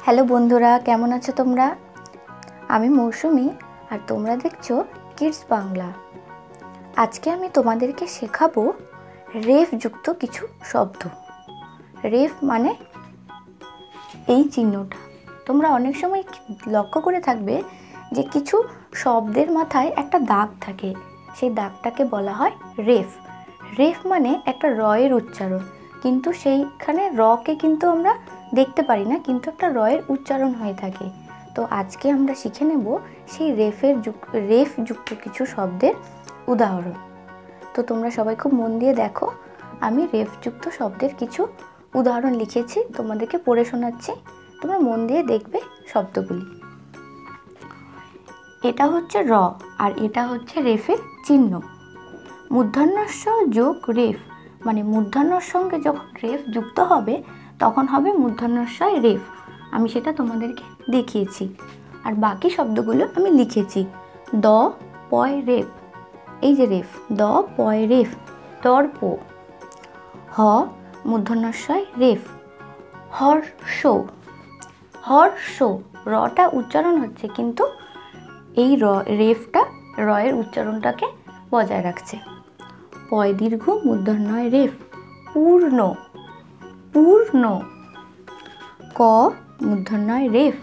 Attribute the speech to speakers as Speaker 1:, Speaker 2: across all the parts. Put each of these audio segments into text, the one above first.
Speaker 1: Hello বন্ধুরা, কেমন আছো তোমরা? আমি মৌসুমি আর তোমরা দেখছো কিডস বাংলা। আজকে আমি তোমাদেরকে শেখাবো রেফ যুক্ত কিছু শব্দ। রেফ মানে এই চিহ্নটা। তোমরা অনেক সময় লক্ষ্য করে থাকবে যে কিছু শব্দের মাথায় একটা দাগ থাকে, সেই দাগটাকে বলা হয় রেফ। রেফ মানে একটা রয়ের উচ্চারণ, কিন্তু সেইখানে রকে কিন্তু আমরা দেখতে পারি না, কিন্তু একটা রয়ের উচ্চারণ হয়ে থাকে। তো আজকে আমরা শিখে নেব সেই রেফ যুক্ত কিছু শব্দের উদাহরণ। তো তোমরা সবাই খুব মন দিয়ে দেখো, আমি রেফ যুক্ত শব্দের কিছু উদাহরণ লিখেছি, তোমাদেরকে পড়ে শোনাচ্ছি, তোমরা মন দিয়ে দেখবে শব্দগুলি। এটা হচ্ছে র আর এটা হচ্ছে রেফের চিহ্ন। মূর্ধন্যস্ব যোগ রেফ মানে মূর্ধন্যর সঙ্গে যখন রেফ যুক্ত হবে তখন হবে মূর্ধন্যস্বয় রেফ। আমি সেটা তোমাদেরকে দেখিয়েছি, আর বাকি শব্দগুলো আমি লিখেছি। দ পয় রেফ, এই যে রেফ, দ পয় রেফ, দর্প। হ মূর্ধন্যস্বয় রেফ, হর্ষ। হর্ষ, রটা উচ্চারণ হচ্ছে কিন্তু এই রেফটা রয়ের উচ্চারণটাকে বজায় রাখছে। পয় দীর্ঘ মূর্ধন্যয় রেফ, পূর্ণ। পূর্ণ। ক মূর্ধন্যয় রেফ,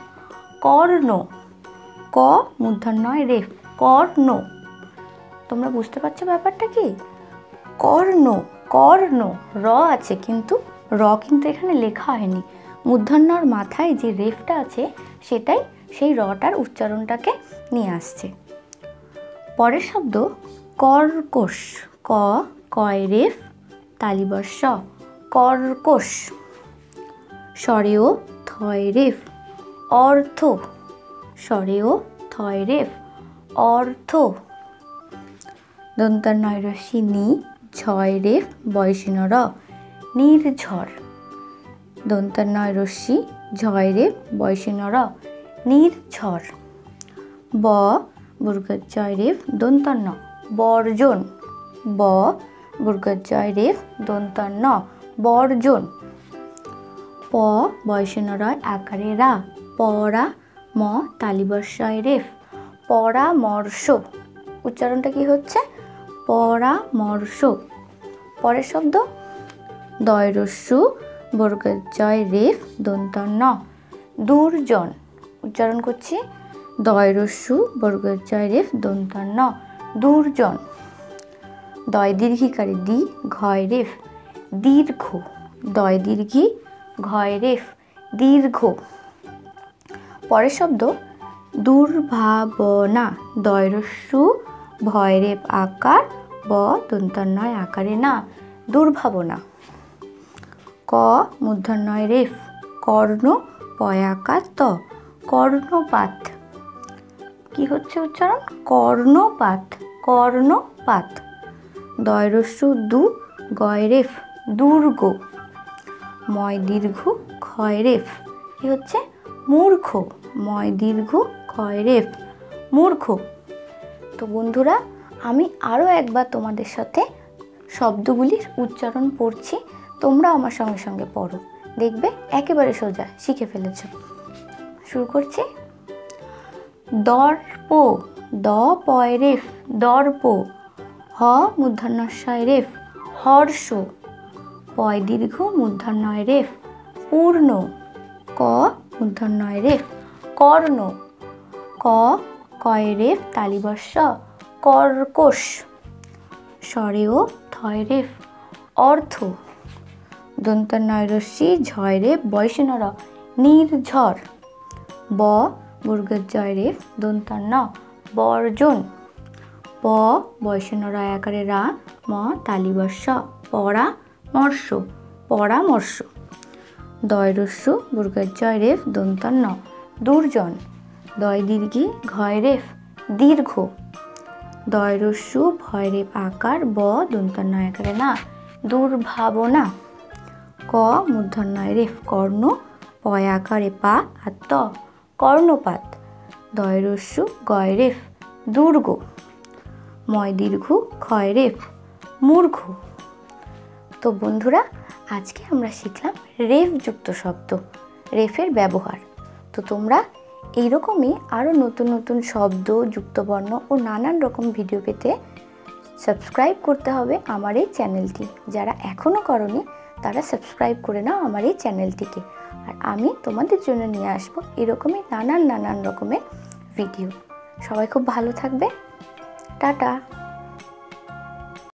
Speaker 1: কর্ণ। ক মূর্ধন্যয় রেফ, কর্ণ। তোমরা বুঝতে পারছো ব্যাপারটা কি? কর্ণ, কর্ণ, র আছে কিন্তু র কিন্তু এখানে লেখা হয়নি। মূর্ধন্যর মাথায় যে রেফটা আছে সেটাই সেই রটার উচ্চারণটাকে নিয়ে আসছে। পরের শব্দ কর্কশ। ক কয় রেফ তালিবর্ষ, কর্কশ। স্বরেও থয় রেফ, অর্থ। স্বরেও থয় রেফ, অর্থ। দন্তান্নয় রস্যি নি ঝয় রেফ বয়সীন র, নির্ঝর। দন্তান্নয় রস্যি ঝয় রেফ বয়সীন র, নির্ঝর। ব বর্গজয় রেফ দন্তান্ন, বর্জন। ব বর্গজয় রেফ দন্তান্ন, বর্জন। প বয়সীন রয় আকারে রা, পরা। ম তালিবর্ষয় রেফ, পরামর্শ। উচ্চারণটা কি হচ্ছে? পরামর্শ। পরের শব্দ দয় রস্যু বর্গজয় রেফ দন্তান্ন, দুর্জন। উচ্চারণ করছি, দয় রস্যু বর্গজয় রেফ দন্তান্ন, দুর্জন। দয় দীর্ঘিকারে দি ঘয় রেফ, দীর্ঘ। দয় দীর্ঘি ঘয় রেফ, দীর্ঘ। পরের শব্দ দুর্ভাবনা। দয় রস্যু ভয় রেফ আকার, ব দন্তান্নয় আকারে না, দুর্ভাবনা। ক মূর্ধন্যয় রেফ, কর্ণ পয়াকার ত, কর্ণপাত। কি হচ্ছে উচ্চারণ? কর্ণপাত, কর্ণপাত। দয় রস্যু দু গয় রেফ, দুর্গ। ময় দীর্ঘ ক্ষয় রেফ, কি হচ্ছে? মূর্খ। ময় দীর্ঘ ক্ষয় রেফ, মূর্খ। তো বন্ধুরা, আমি আরও একবার তোমাদের সাথে শব্দগুলির উচ্চারণ পড়ছি, তোমরা আমার সঙ্গে সঙ্গে পড়ো, দেখবে একেবারে সোজা শিখে ফেলেছ। শুরু করছি। দর্প, দ পয় রেফ, দর্প। হ মূর্ধন্যস্বয় রেফ, হর্ষ। পয় দীর্ঘ মূর্ধন্যয় রেফ, পূর্ণ। ক মূর্ধন্যয় রেফ, কর্ণ। ক কয় রেফ তালিবর্ষ, কর্কশ। স্বরেও থয় রেফ, অর্থ। দন্তান্নয় রস্যি ঝয় রেফ বয়সীন র, নির্ঝর। ব বর্গজয় রেফ দন্তান্ন, বর্জন। প বয়সীন র আকারে রা, ম তালিবর্ষ, পরামর্শ, পরামর্শ। দয় রস্যু বর্গজয় রেফ দন্তান্ন, দুর্জন। দয় দীর্ঘি ঘয় রেফ, দীর্ঘ। দয় রস্যু ভয় রেফ আকার, ব দন্তান্নয় আকারে না, দুর্ভাবনা। ক মূর্ধন্যয় রেফ কর্ণ পয় আকারে পা আর ত, কর্ণপাত। দয় রস্যু গয় রেফ, দুর্গ। ময় দীর্ঘ ক্ষয় রেফ, মূর্খ। তো বন্ধুরা, আজকে আমরা শিখলাম রেফ যুক্ত শব্দ, রেফের ব্যবহার। তো তোমরা এইরকমই আরও নতুন নতুন শব্দ, যুক্তবর্ণ ও নানান রকম ভিডিও পেতে সাবস্ক্রাইব করতে হবে আমার এই চ্যানেলটি। যারা এখনও করনি তারা সাবস্ক্রাইব করে নাও আমার এই চ্যানেলটিকে। আর আমি তোমাদের জন্য নিয়ে আসবো এরকমই নানান রকমের ভিডিও। সবাই খুব ভালো থাকবে। টাটা।